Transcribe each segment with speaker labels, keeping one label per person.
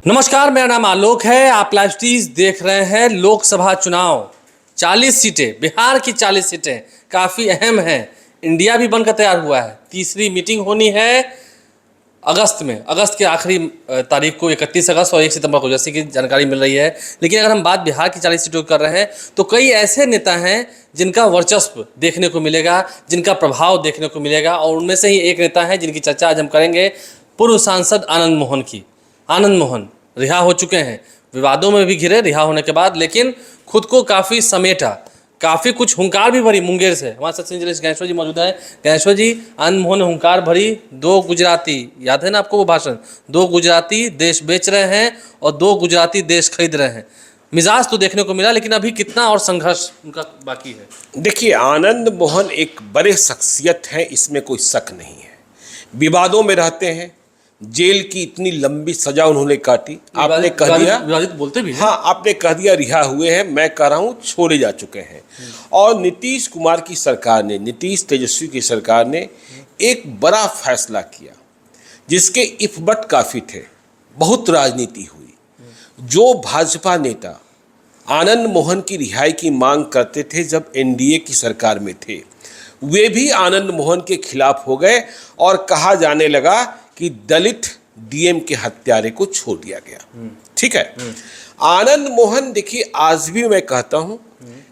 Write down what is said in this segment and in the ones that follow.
Speaker 1: नमस्कार, मेरा नाम आलोक है। आप लाइव स्ट्रीज देख रहे हैं। लोकसभा चुनाव 40 सीटें, बिहार की 40 सीटें काफ़ी अहम हैं। इंडिया भी बनकर तैयार हुआ है। तीसरी मीटिंग होनी है अगस्त में, अगस्त के आखिरी तारीख को, 31 अगस्त और 1 सितंबर को, जैसे कि जानकारी मिल रही है। लेकिन अगर हम बात बिहार की 40 सीटों की कर रहे हैं तो कई ऐसे नेता हैं जिनका वर्चस्व देखने को मिलेगा, जिनका प्रभाव देखने को मिलेगा, और उनमें से ही एक नेता है जिनकी चर्चा आज हम करेंगे, पूर्व सांसद आनंद मोहन की। आनंद मोहन रिहा हो चुके हैं, विवादों में भी घिरे रिहा होने के बाद, लेकिन खुद को काफ़ी समेटा, काफ़ी कुछ हुंकार भी भरी मुंगेर से। हमारे साथ संजय ज्ञानेश्वर जी मौजूद है। ज्ञानेश्वर जी, आनंद मोहन ने हुंकार भरी, 2 गुजराती, याद है ना आपको वो भाषण, 2 गुजराती देश बेच रहे हैं और 2 गुजराती देश खरीद रहे हैं। मिजाज तो देखने को मिला, लेकिन अभी कितना और संघर्ष उनका बाकी है।
Speaker 2: देखिए, आनंद मोहन एक बड़े शख्सियत हैं, इसमें कोई शक नहीं है। विवादों में रहते हैं, जेल की इतनी लंबी सजा उन्होंने काटी। आपने कह दिया,
Speaker 1: विवादित बोलते भी हैं।
Speaker 2: हाँ, आपने कह दिया रिहा हुए हैं, मैं कह रहा हूँ छोड़े जा चुके हैं। और नीतीश कुमार की सरकार ने, नीतीश तेजस्वी की सरकार ने एक बड़ा फैसला किया जिसके इफबट काफ़ी थे। बहुत राजनीति हुई। जो भाजपा नेता आनंद मोहन की रिहाई की मांग करते थे जब एनडीए की सरकार में थे, वे भी आनंद मोहन के खिलाफ हो गए और कहा जाने लगा कि दलित डीएम के हत्यारे को छोड़ दिया गया। ठीक है। आनंद मोहन, देखिए, आज भी मैं कहता हूं,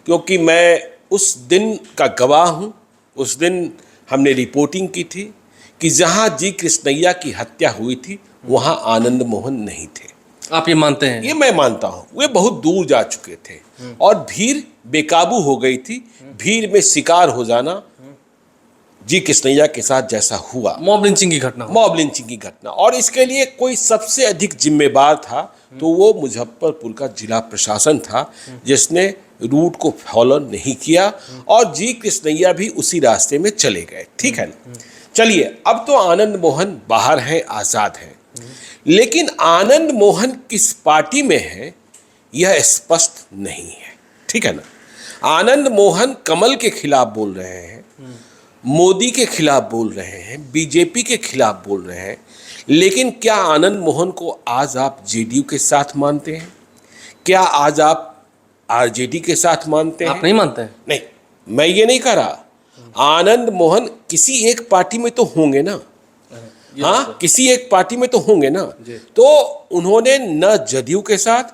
Speaker 2: क्योंकि मैं उस दिन का गवाह हूं। उस दिन हमने रिपोर्टिंग की थी कि जहां जी कृष्णैया की हत्या हुई थी वहां आनंद मोहन नहीं थे।
Speaker 1: आप ये मानते हैं?
Speaker 2: ये मैं मानता हूं। वे बहुत दूर जा चुके थे और भीड़ बेकाबू हो गई थी। भीड़ में शिकार हो जाना जी कृष्णैया के साथ जैसा हुआ,
Speaker 1: मॉब लिंचिंग की घटना,
Speaker 2: मॉब लिंचिंग की घटना, और इसके लिए कोई सबसे अधिक जिम्मेदार था तो वो मुजफ्फरपुर का जिला प्रशासन था, जिसने रूट को फॉलो नहीं किया और जी कृष्णैया भी उसी रास्ते में चले गए। ठीक है ना। चलिए, अब तो आनंद मोहन बाहर हैं, आज़ाद हैं, लेकिन आनंद मोहन किस पार्टी में है यह स्पष्ट नहीं है। ठीक है ना। आनंद मोहन कमल के खिलाफ बोल रहे हैं, मोदी के खिलाफ बोल रहे हैं, बीजेपी के खिलाफ बोल रहे हैं, लेकिन क्या आनंद मोहन को आज आप जेडीयू के साथ मानते हैं? क्या आज आप आरजेडी के साथ मानते हैं?
Speaker 1: आप नहीं मानते हैं?
Speaker 2: नहीं, मैं ये नहीं कह रहा। आनंद मोहन किसी एक पार्टी में तो होंगे ना। हाँ, किसी एक पार्टी में तो होंगे ना। तो उन्होंने न जदयू के साथ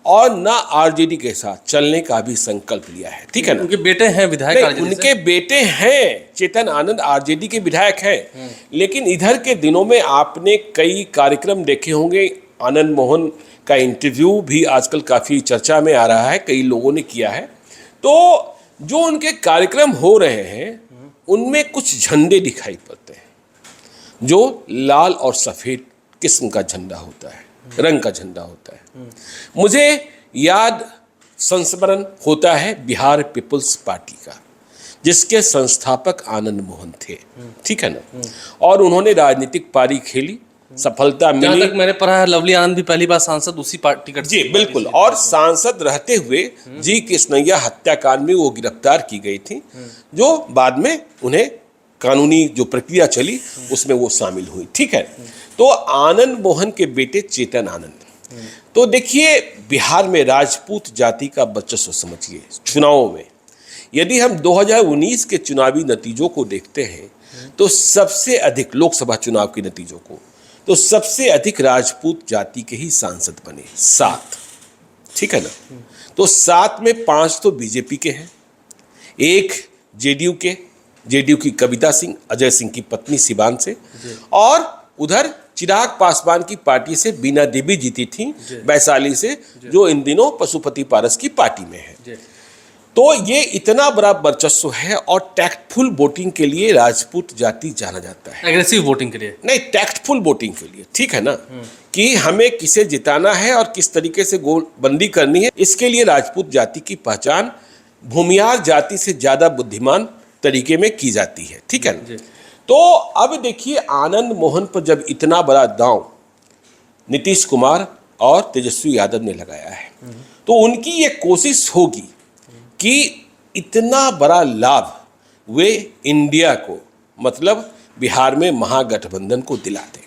Speaker 2: और न आरजेडी के साथ चलने का भी संकल्प लिया है। ठीक है ना।
Speaker 1: उनके बेटे हैं विधायक,
Speaker 2: उनके बेटे हैं, चेतन आनंद आरजेडी के विधायक हैं। लेकिन इधर के दिनों में आपने कई कार्यक्रम देखे होंगे। आनंद मोहन का इंटरव्यू भी आजकल काफ़ी चर्चा में आ रहा है, कई लोगों ने किया है। तो जो उनके कार्यक्रम हो रहे हैं उनमें कुछ झंडे दिखाई पड़ते हैं, जो लाल और सफ़ेद किस्म का झंडा होता है, रंग का झंडा होता है। मुझे याद संस्मरण होता है बिहार पीपल्स पार्टी का, जिसके संस्थापक आनंद मोहन थे। ठीक है ना। और उन्होंने राजनीतिक पारी खेली, सफलता मिली।
Speaker 1: जहाँ तक मैंने पढ़ा है, लवली आनंद भी पहली बार सांसद उसी पार्टी टिकट।
Speaker 2: जी बिल्कुल। और सांसद रहते हुए जी कृष्णैया हत्याकांड में वो गिरफ्तार की गई थी, जो बाद में उन्हें कानूनी जो प्रक्रिया चली उसमें वो शामिल हुई। ठीक है। तो आनंद मोहन के बेटे चेतन आनंद, तो देखिए, बिहार में राजपूत जाति का वर्चस्व समझिए। चुनावों में यदि हम 2019 के चुनावी नतीजों को देखते हैं तो सबसे अधिक, लोकसभा चुनाव के नतीजों को, तो सबसे अधिक राजपूत जाति के ही सांसद बने, 7। ठीक है ना। तो 7 में 5 तो बीजेपी के हैं, 1 जेडीयू के, जेडीयू की कविता सिंह, अजय सिंह की पत्नी सिवान से, और उधर चिराग पासवान की पार्टी से बीना देवी जीती थी वैशाली से, जो इन दिनों पशुपति पारस की पार्टी में है। तो ये इतना बड़ा वर्चस्व है। और टैक्टफुल वोटिंग के लिए राजपूत जाति जाना जाता है।
Speaker 1: एग्रेसिव वोटिंग के लिए
Speaker 2: नहीं, टैक्टफुल वोटिंग के लिए। ठीक है ना। कि हमें किसे जिताना है और किस तरीके से गोलबंदी करनी है, इसके लिए राजपूत जाति की पहचान भूमियार जाति से ज़्यादा बुद्धिमान तरीके में की जाती है। ठीक है ना। तो अब देखिए, आनंद मोहन पर जब इतना बड़ा दांव नीतीश कुमार और तेजस्वी यादव ने लगाया है, तो उनकी ये कोशिश होगी कि इतना बड़ा लाभ वे इंडिया को, मतलब बिहार में महागठबंधन को दिला दें।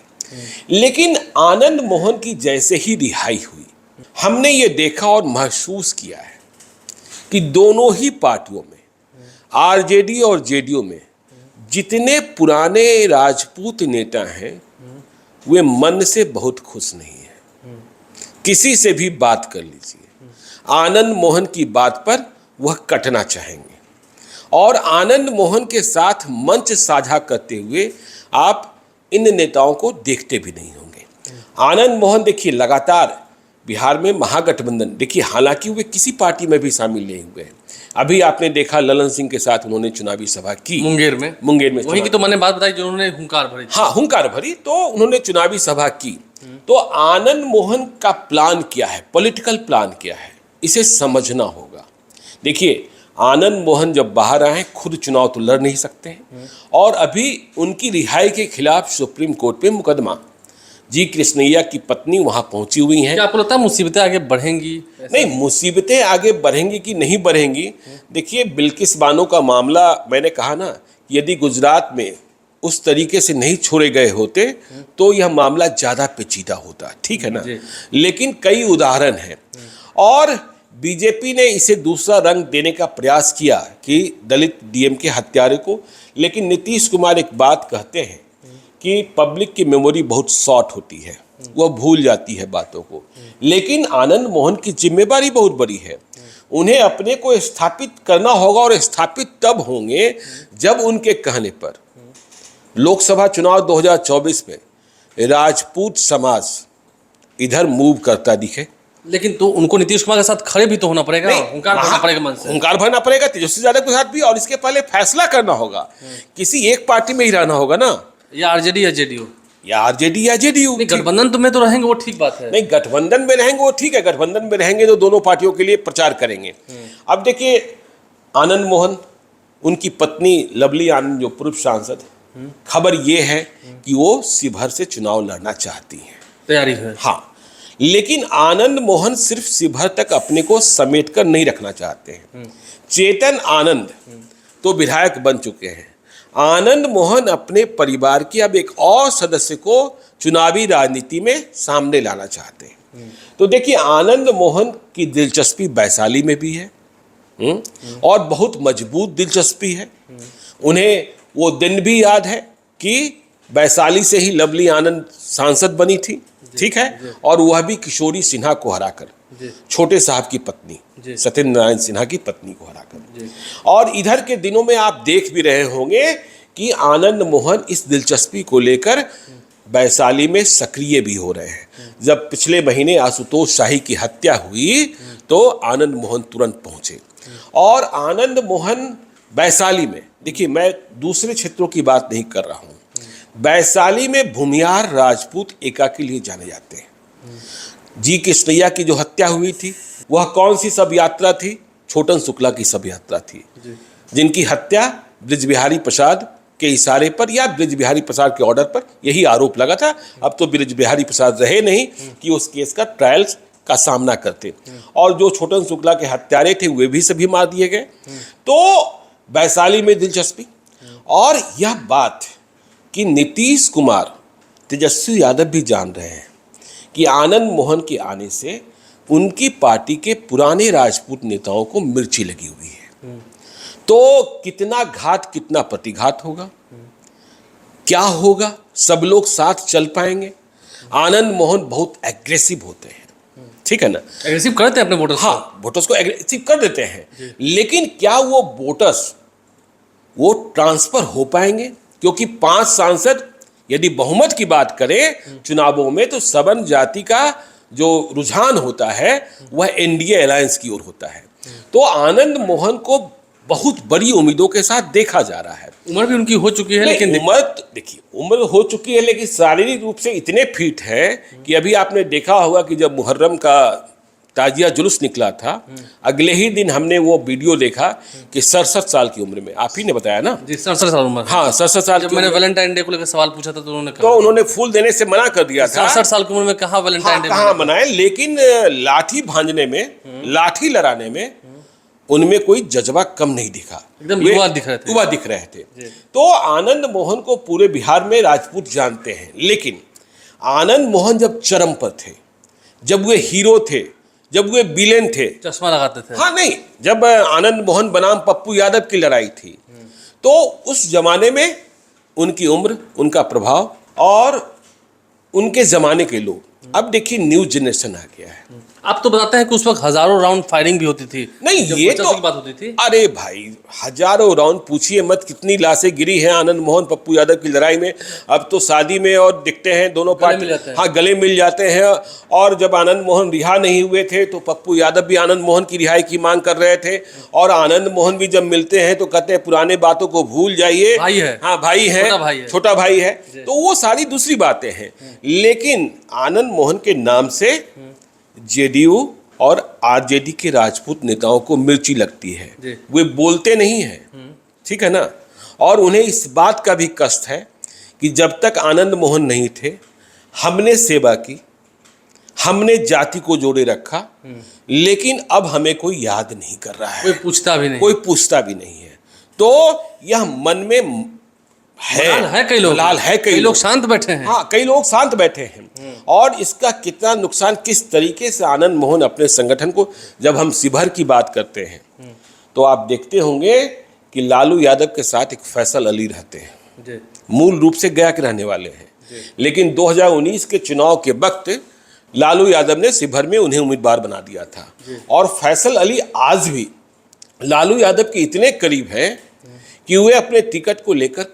Speaker 2: लेकिन आनंद मोहन की जैसे ही रिहाई हुई, हमने ये देखा और महसूस किया है कि दोनों ही पार्टियों में, आरजेडी और जेडीयू में, जितने पुराने राजपूत नेता हैं वे मन से बहुत खुश नहीं हैं। किसी से भी बात कर लीजिए, आनंद मोहन की बात पर वह कटना चाहेंगे और आनंद मोहन के साथ मंच साझा करते हुए आप इन नेताओं को देखते भी नहीं होंगे। आनंद मोहन देखिए लगातार बिहार में महागठबंधन, देखिए हालांकि वे किसी पार्टी में भी शामिल नहीं हुए हैं। अभी आपने देखा ललन सिंह के साथ उन्होंने चुनावी सभा की
Speaker 1: मुंगेर में
Speaker 2: वही
Speaker 1: की तो मैंने बात बताई जो उन्होंने हुंकार भरी।
Speaker 2: हाँ, हुंकार भरी, तो उन्होंने चुनावी सभा की। तो आनंद मोहन का प्लान क्या है, पॉलिटिकल प्लान क्या है, इसे समझना होगा। देखिए आनंद मोहन जब बाहर आए, खुद चुनाव तो लड़ नहीं सकते हैं और अभी उनकी रिहाई के खिलाफ सुप्रीम कोर्ट में मुकदमा, जी कृष्णैया की पत्नी वहां पहुंची हुई हैं।
Speaker 1: क्या आपको लगता है मुसीबतें आगे बढ़ेंगी?
Speaker 2: नहीं, मुसीबतें आगे बढ़ेंगी कि नहीं बढ़ेंगी, देखिए बिल्किस बानो का मामला, मैंने कहा ना, यदि गुजरात में उस तरीके से नहीं छोड़े गए होते तो यह मामला ज़्यादा पेचीदा होता, ठीक है ना। लेकिन कई उदाहरण हैं और बीजेपी ने इसे दूसरा रंग देने का प्रयास किया कि दलित डीएम के हत्यारे को, लेकिन नीतीश कुमार एक बात कहते हैं कि पब्लिक की मेमोरी बहुत शॉर्ट होती है, वह भूल जाती है बातों को। लेकिन आनंद मोहन की जिम्मेदारी बहुत बड़ी है, उन्हें अपने को स्थापित करना होगा और स्थापित तब होंगे जब उनके कहने पर लोकसभा चुनाव 2024 में राजपूत समाज इधर मूव करता दिखे।
Speaker 1: लेकिन तो उनको नीतीश कुमार के साथ खड़े भी तो होना पड़ेगा, हुंकार भरना पड़ेगा मन से,
Speaker 2: हुंकार भरना पड़ेगा तेजस्वी यादव के साथ भी, और इसके पहले फैसला करना होगा, किसी एक पार्टी में ही रहना होगा ना,
Speaker 1: या आरजेडी या जेडीयू,
Speaker 2: या आरजेडी या जेडीयू।
Speaker 1: गठबंधन में तो रहेंगे, वो ठीक बात है।
Speaker 2: नहीं, गठबंधन में रहेंगे वो ठीक है, गठबंधन में रहेंगे तो दोनों पार्टियों के लिए प्रचार करेंगे। अब देखिए आनंद मोहन, उनकी पत्नी लवली आनंद जो पूर्व सांसद, खबर ये है कि वो शिवहर से चुनाव लड़ना चाहती हैं,
Speaker 1: तैयारी है।
Speaker 2: हाँ, लेकिन आनंद मोहन सिर्फ शिवहर तक अपने को समेटकर नहीं रखना चाहते हैं। चेतन आनंद तो विधायक बन चुके हैं, आनंद मोहन अपने परिवार के अब एक और सदस्य को चुनावी राजनीति में सामने लाना चाहते हैं। तो देखिए आनंद मोहन की दिलचस्पी वैशाली में भी है और बहुत मजबूत दिलचस्पी है। उन्हें वो दिन भी याद है कि वैशाली से ही लवली आनंद सांसद बनी थी, ठीक है, और वह भी किशोरी सिन्हा को हराकर, छोटे साहब की पत्नी सत्येंद्र नारायण सिन्हा की पत्नी को हराकर। और इधर के दिनों में आप देख भी रहे होंगे कि आनंद मोहन इस दिलचस्पी को लेकर वैशाली में सक्रिय भी हो रहे हैं। जब पिछले महीने आशुतोष शाही की हत्या हुई तो आनंद मोहन तुरंत पहुंचे और आनंद मोहन वैशाली में, देखिए मैं दूसरे क्षेत्रों की बात नहीं कर रहा हूं, वैशाली में भूमियार राजपूत एका के लिए जाने जाते हैं। जी कृष्णैया की जो हत्या हुई थी वह कौन सी सब यात्रा थी? छोटन शुक्ला की सब यात्रा थी, जिनकी हत्या बृजबिहारी प्रसाद के इशारे पर या बृजबिहारी प्रसाद के ऑर्डर पर, यही आरोप लगा था। अब तो बृजबिहारी प्रसाद रहे नहीं कि उस केस का ट्रायल्स का सामना करते, और जो छोटन शुक्ला के हत्यारे थे वे भी सभी मार दिए गए। तो वैशाली में दिलचस्पी, और यह बात कि नीतीश कुमार, तेजस्वी यादव भी जान रहे हैं कि आनंद मोहन के आने से उनकी पार्टी के पुराने राजपूत नेताओं को मिर्ची लगी हुई है। तो कितना घात कितना प्रतिघात होगा, क्या होगा, सब लोग साथ चल पाएंगे? आनंद मोहन बहुत एग्रेसिव होते हैं, ठीक है ना,
Speaker 1: एग्रेसिव करते हैं अपने वोटर्स,
Speaker 2: हाँ, वोटर्स को एग्रेसिव कर देते हैं, लेकिन क्या वो वोटर्स वो ट्रांसफर हो पाएंगे? क्योंकि 5 सांसद, यदि बहुमत की बात करें चुनावों में, तो सवर्ण जाति का जो रुझान होता है वह एनडीए अलायंस की ओर होता है। तो आनंद मोहन को बहुत बड़ी उम्मीदों के साथ देखा जा रहा है।
Speaker 1: उम्र भी उनकी हो चुकी है, लेकिन
Speaker 2: उम्र, देखिए उम्र हो चुकी है, लेकिन शारीरिक रूप से इतने फिट है कि अभी आपने देखा होगा कि जब मुहर्रम का ताजिया जुलूस निकला था, अगले ही दिन हमने वो वीडियो देखा कि 67 साल की उम्र में, आप ही ने बताया ना
Speaker 1: जी, 67 साल उम्र,
Speaker 2: हाँ 67 साल।
Speaker 1: जब मैंने वैलेंटाइन डे को लेकर सवाल पूछा था तो उन्होंने कहा,
Speaker 2: तो उन्होंने फूल देने से मना कर दिया था।
Speaker 1: 67 साल की उम्र में कहाँ वैलेंटाइन डे
Speaker 2: कहाँ मनाए, लेकिन लाठी भांजने में, लाठी लड़ाने में उनमें कोई जज्बा कम नहीं दिखा,
Speaker 1: एकदम युवा दिख रहे थे।
Speaker 2: तो आनंद मोहन को पूरे बिहार में राजपूत जानते हैं, लेकिन आनंद मोहन जब चरम पर थे, जब वे हीरो थे, जब वे विलेन थे,
Speaker 1: चश्मा लगाते थे।
Speaker 2: हाँ नहीं, जब आनंद मोहन बनाम पप्पू यादव की लड़ाई थी, तो उस जमाने में उनकी उम्र, उनका प्रभाव और उनके जमाने के लोग, अब देखिए न्यू जनरेशन आ गया है।
Speaker 1: आप तो बताते हैं कि उस वक्त हजारों राउंड फायरिंग भी होती थी।
Speaker 2: नहीं,
Speaker 1: जब
Speaker 2: ये
Speaker 1: वर्चस्व
Speaker 2: तो
Speaker 1: की बात होती थी।
Speaker 2: अरे भाई, हजारों राउंड पूछिए मत, कितनी लाशें गिरी हैं आनंद मोहन पप्पू यादव की लड़ाई में। अब तो शादी में और दिखते हैं दोनों
Speaker 1: गले मिल
Speaker 2: पार्टी,
Speaker 1: जाते हैं।
Speaker 2: हाँ गले मिल जाते हैं। और जब आनंद मोहन रिहा नहीं हुए थे तो पप्पू यादव भी आनंद मोहन की रिहाई की मांग कर रहे थे, और आनंद मोहन भी जब मिलते हैं तो कहते हैं पुराने बातों को भूल जाइए,
Speaker 1: भाई है।
Speaker 2: हाँ भाई है,
Speaker 1: छोटा भाई है।
Speaker 2: छोटा भाई है। तो वो सारी दूसरी बातें हैं, लेकिन आनंद मोहन के नाम से जेडीयू और आरजेडी के राजपूत नेताओं को मिर्ची लगती है।
Speaker 1: जी।
Speaker 2: वे बोलते नहीं हैं, ठीक है ना। और उन्हें इस बात का भी कष्ट है कि जब तक आनंद मोहन नहीं थे, हमने सेवा की, हमने जाति को जोड़े रखा, लेकिन अब हमें कोई याद नहीं कर रहा है,
Speaker 1: कोई पूछता भी नहीं।
Speaker 2: कोई पूछता भी नहीं है। तो यह मन में
Speaker 1: मलाल है कई लोग,
Speaker 2: मलाल है कई
Speaker 1: लोग शांत बैठे हैं।
Speaker 2: हाँ, कई लोग शांत बैठे हैं। और इसका कितना नुकसान, किस तरीके से आनंद मोहन अपने संगठन को, जब हम शिवहर की बात करते हैं तो आप देखते होंगे कि लालू यादव के साथ एक फैसल अली रहते हैं,
Speaker 1: जी।
Speaker 2: मूल रूप से गया के रहने वाले हैं, लेकिन 2019 के चुनाव के वक्त लालू यादव ने शिवहर में उन्हें उम्मीदवार बना दिया था। और फैसल अली आज भी लालू यादव के इतने करीब हैं कि वे अपने टिकट को लेकर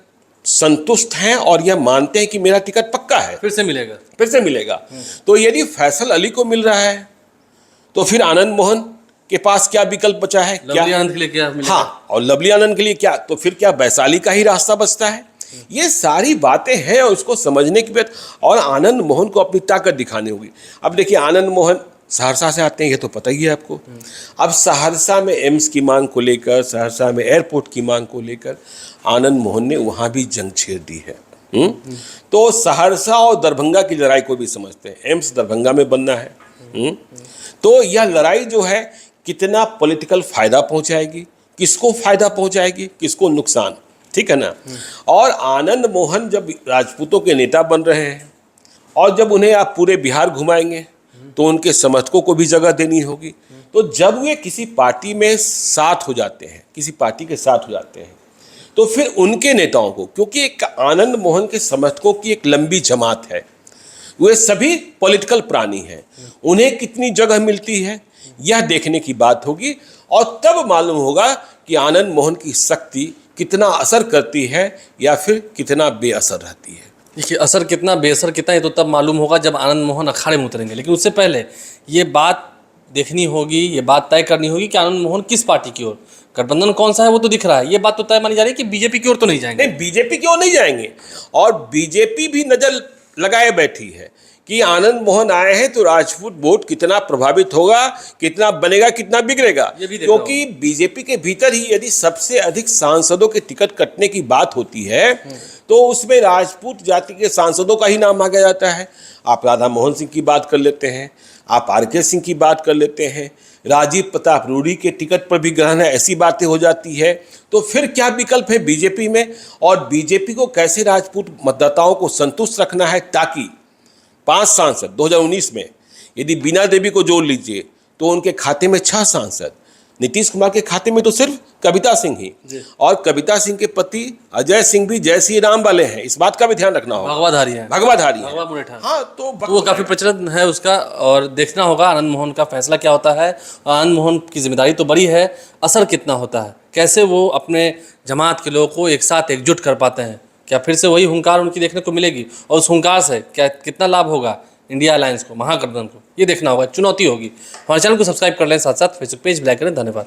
Speaker 2: संतुष्ट हैं और यह मानते हैं कि मेरा टिकट पक्का है,
Speaker 1: फिर से मिलेगा,
Speaker 2: फिर से मिलेगा। तो यदि फैसल अली को मिल रहा है तो फिर आनंद मोहन के पास क्या विकल्प बचा है? क्या
Speaker 1: लवली आनंद के लिए क्या मिलेगा?
Speaker 2: हाँ, और लवली आनंद के लिए क्या? तो फिर क्या वैशाली का ही रास्ता बचता है? ये सारी बातें हैं और उसको समझने की बात, और आनंद मोहन को अपनी ताकत दिखानी होगी। अब देखिए, आनंद मोहन सहरसा से आते हैं, ये तो पता ही है आपको। अब सहरसा में एम्स की मांग को लेकर, सहरसा में एयरपोर्ट की मांग को लेकर आनंद मोहन ने वहाँ भी जंग छेड़ दी है। तो सहरसा और दरभंगा की लड़ाई को भी समझते हैं, एम्स दरभंगा में बनना है। तो यह लड़ाई जो है कितना पॉलिटिकल फायदा पहुंचाएगी, किसको फायदा पहुंचाएगी, किसको नुकसान, ठीक है ना। और आनंद मोहन जब राजपूतों के नेता बन रहे हैं और जब उन्हें आप पूरे बिहार घुमाएंगे तो उनके समर्थकों को भी जगह देनी होगी। तो जब वे किसी पार्टी में साथ हो जाते हैं, किसी पार्टी के साथ हो जाते हैं, तो फिर उनके नेताओं को, क्योंकि एक आनंद मोहन के समर्थकों की एक लंबी जमात है, वे सभी पॉलिटिकल प्राणी हैं, उन्हें कितनी जगह मिलती है यह देखने की बात होगी। और तब मालूम होगा कि आनंद मोहन की शक्ति कितना असर करती है या फिर कितना बेअसर रहती है।
Speaker 1: देखिए, असर कितना बेअसर कितना, ये तो तब मालूम होगा जब आनंद मोहन अखाड़े में उतरेंगे। लेकिन उससे पहले ये बात देखनी होगी, ये बात तय करनी होगी कि आनंद मोहन किस पार्टी की ओर, गठबंधन कौन सा है वो तो दिख रहा है, ये बात तो तय मानी जा रही है कि बीजेपी की ओर तो नहीं जाएंगे।
Speaker 2: नहीं, बीजेपी की ओर नहीं जाएंगे। और बीजेपी भी नजर लगाए बैठी है कि आनंद मोहन आए हैं तो राजपूत वोट कितना प्रभावित होगा, कितना बनेगा, कितना बिगड़ेगा। क्योंकि बीजेपी के भीतर ही यदि सबसे अधिक सांसदों के टिकट कटने की बात होती है तो उसमें राजपूत जाति के सांसदों का ही नाम आगे जाता है। आप राधा मोहन सिंह की बात कर लेते हैं, आप आर.के. सिंह की बात कर लेते हैं, राजीव प्रताप रूडी के टिकट पर भी ग्रहण है, ऐसी बातें हो जाती है। तो फिर क्या विकल्प है बीजेपी में, और बीजेपी को कैसे राजपूत मतदाताओं को संतुष्ट रखना है, ताकि 5 सांसद 2019 में यदि बीना देवी को जोड़ लीजिए तो उनके खाते में 6 सांसद, नीतीश कुमार के खाते में तो सिर्फ कविता सिंह ही, और कविता सिंह के पति अजय सिंह भी जय श्री राम वाले हैं, इस बात का भी ध्यान रखना होगा।
Speaker 1: भगवाधारी है,
Speaker 2: भगवाधारी है।
Speaker 1: भगवा मुरेठा।
Speaker 2: हाँ, तो
Speaker 1: वो काफी प्रचलन है उसका, और देखना होगा आनंद मोहन का फैसला क्या होता है। आनंद मोहन की जिम्मेदारी तो बड़ी है, असर कितना होता है, कैसे वो अपने जमात के लोगों को एक साथ एकजुट कर पाते हैं, क्या फिर से वही हुंकार उनकी देखने को मिलेगी, और उस हुंकार से क्या कितना लाभ होगा इंडिया अलायंस को, महागठबंधन को, ये देखना होगा, चुनौती होगी। हमारे चैनल को सब्सक्राइब कर लें, साथ साथ फेसबुक पेज भी लाइक करें। धन्यवाद।